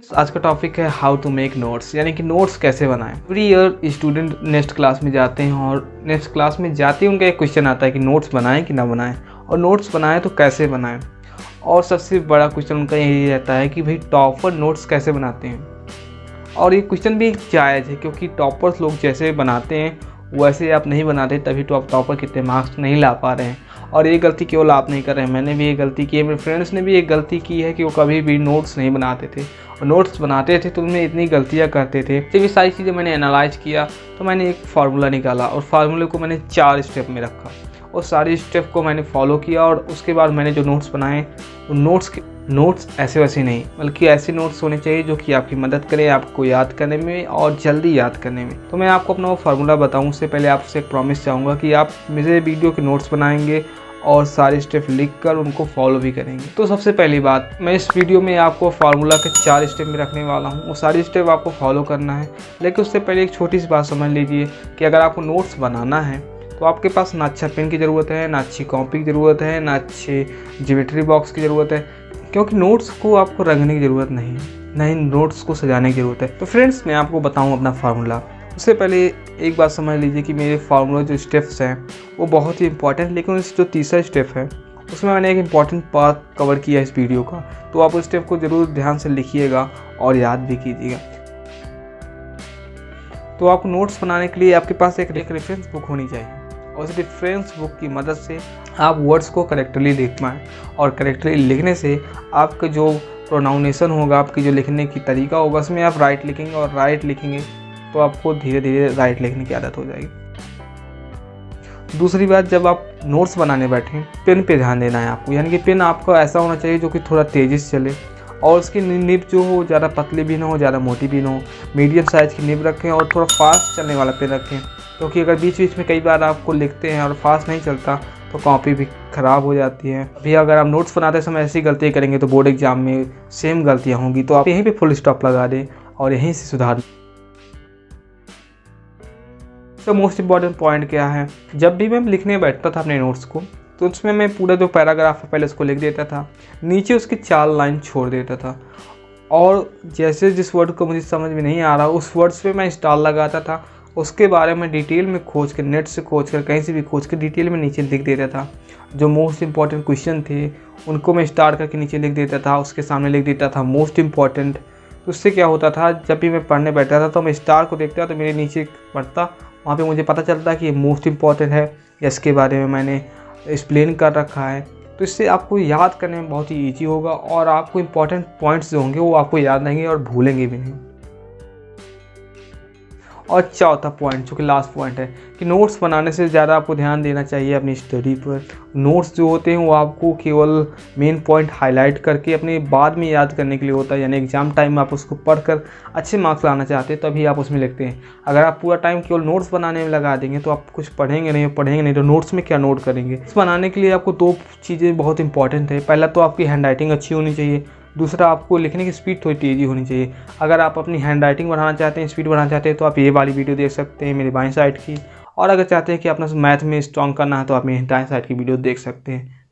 आज का टॉपिक है हाउ टू मेक नोट्स, यानी कि नोट्स कैसे बनाएं। Every year student next class में जाते हैं और नेक्स्ट क्लास में जाते ही उनका एक क्वेश्चन आता है कि नोट्स बनाएं कि ना बनाएं, और नोट्स बनाएं तो कैसे बनाएं। और सबसे बड़ा क्वेश्चन उनका यही रहता है कि भाई टॉपर नोट्स कैसे बनाते हैं। और ये क्वेश्चन भी जायज़ है, क्योंकि टॉपर्स लोग जैसे बनाते हैं वैसे आप नहीं बनाते, तभी तो आप टॉपर कितने मार्क्स नहीं ला पा रहे हैं। और ये गलती केवल आप नहीं कर रहे हैं, मैंने भी ये गलती की है, मेरे फ्रेंड्स ने भी एक गलती की है कि वो कभी भी नोट्स नहीं बनाते थे, और नोट्स बनाते थे तो उनमें इतनी गलतियाँ करते थे। जब ये सारी चीज़ें मैंने एनालाइज किया तो मैंने एक फार्मूला निकाला, और फार्मूले को मैंने 4 स्टेप में रखा, और सारे स्टेप को मैंने फॉलो किया। और उसके बाद मैंने जो नोट्स बनाए, उन नोट्स ऐसे वैसे नहीं, बल्कि ऐसे नोट्स होने चाहिए जो कि आपकी मदद करें आपको याद करने में और जल्दी याद करने में। तो मैं आपको अपना वो फार्मूला बताऊं उससे पहले आपसे एक प्रॉमिस चाहूँगा कि आप मेरे वीडियो के नोट्स बनाएंगे और सारे स्टेप लिखकर उनको फॉलो भी करेंगे। तो सबसे पहली बात, मैं इस वीडियो में आपको फार्मूला के 4 स्टेप में रखने वाला हूँ, वो सारे स्टेप आपको फॉलो करना है। लेकिन उससे पहले एक छोटी सी बात समझ लीजिए कि अगर आपको नोट्स बनाना है तो आपके पास ना अच्छा पेन की ज़रूरत है, ना अच्छी कॉपी की ज़रूरत है, ना अच्छे ज्योमेट्री बॉक्स की ज़रूरत है, क्योंकि नोट्स को आपको रंगने की ज़रूरत नहीं है, ना ही नोट्स को सजाने की ज़रूरत है। तो फ्रेंड्स, मैं आपको बताऊं अपना फार्मूला। उससे पहले एक बात समझ लीजिए कि मेरे फार्मूला जो स्टेप्स हैं वो बहुत ही इंपॉर्टेंट, लेकिन जो तीसरा स्टेप है उसमें मैंने एक इम्पॉर्टेंट पार्ट कवर किया है इस वीडियो का, तो आप उस स्टेप को ज़रूर ध्यान से लिखिएगा और याद भी कीजिएगा। तो आपको नोट्स बनाने के लिए आपके पास एक रेफरेंस बुक होनी चाहिए, और उस रेफरेंस बुक की मदद से आप वर्ड्स को करेक्टली लिख पाएँ, और करेक्टली लिखने से आपका जो प्रोनाउंसिएशन होगा, आपकी जो लिखने की तरीका होगा, उसमें आप राइट लिखेंगे, और राइट लिखेंगे तो आपको धीरे धीरे राइट लिखने की आदत हो जाएगी। दूसरी बात, जब आप नोट्स बनाने बैठें पेन पे ध्यान देना है आपको, यानी कि पेन आपका ऐसा होना चाहिए जो कि थोड़ा तेज़ी से चले, और उसकी निब जो हो ज़्यादा पतली भी ना हो, ज़्यादा मोटी भी ना हो, मीडियम साइज़ की निब रखें, और थोड़ा फास्ट चलने वाला पेन रखें, क्योंकि अगर बीच बीच में कई बार आपको लिखते हैं और फास्ट नहीं चलता तो कॉपी भी ख़राब हो जाती है। भी अगर आप नोट्स बनाते समय ऐसी गलती करेंगे तो बोर्ड एग्जाम में सेम गलतियाँ होंगी, तो आप यहीं पे फुल स्टॉप लगा दें और यहीं से सुधार। तो मोस्ट इम्पॉर्टेंट पॉइंट क्या है, जब भी मैं लिखने बैठता था अपने नोट्स को तो उसमें मैं पूरा जो पैराग्राफ है पहले उसको लिख देता था, नीचे उसकी 4 लाइन छोड़ देता था, और जैसे जिस वर्ड को मुझे समझ में नहीं आ रहा उस वर्ड्स पे मैं स्टार लगाता था, उसके बारे में डिटेल में खोज कर, नेट से खोज कर, कहीं से भी खोज कर डिटेल में नीचे लिख देता था। जो मोस्ट इंपॉर्टेंट क्वेश्चन थे उनको मैं स्टार करके नीचे लिख देता था, उसके सामने लिख देता था मोस्ट इंपॉर्टेंट। तो उससे क्या होता था, जब भी मैं पढ़ने बैठता था तो मैं स्टार को देखता तो मेरे नीचे पढ़ता, वहाँ पे मुझे पता चलता कि ये मोस्ट इंपॉर्टेंट है या इसके बारे में मैंने एक्सप्लेन कर रखा है। तो इससे आपको याद करने में बहुत ही ईजी होगा, और आपको इंपॉर्टेंट पॉइंट्स जो होंगे वो आपको याद रहेंगे और भूलेंगे भी नहीं। और चौथा पॉइंट जो कि लास्ट पॉइंट है कि नोट्स बनाने से ज़्यादा आपको ध्यान देना चाहिए अपनी स्टडी पर। नोट्स जो होते हैं वो आपको केवल मेन पॉइंट हाईलाइट करके अपने बाद में याद करने के लिए होता है, यानी एग्जाम टाइम में आप उसको पढ़कर अच्छे मार्क्स लाना चाहते हैं तभी आप उसमें लिखते हैं। अगर आप पूरा टाइम केवल नोट्स बनाने में लगा देंगे तो आप कुछ पढ़ेंगे नहीं तो नोट्स में क्या नोट करेंगे। इस बनाने के लिए आपको 2 चीज़ें बहुत इंपॉर्टेंट है। पहला तो आपकी हैंड राइटिंग अच्छी होनी चाहिए, दूसरा आपको लिखने की स्पीड थोड़ी तेज़ी होनी चाहिए। अगर आप अपनी हैंड राइटिंग बढ़ाना चाहते हैं, स्पीड बढ़ाना चाहते हैं, तो आप ये वाली वीडियो देख सकते हैं मेरे बाएं साइड की, और अगर चाहते हैं कि अपना मैथ में स्ट्रॉन्ग करना है तो आप मेरे दाएं साइड की वीडियो देख सकते हैं।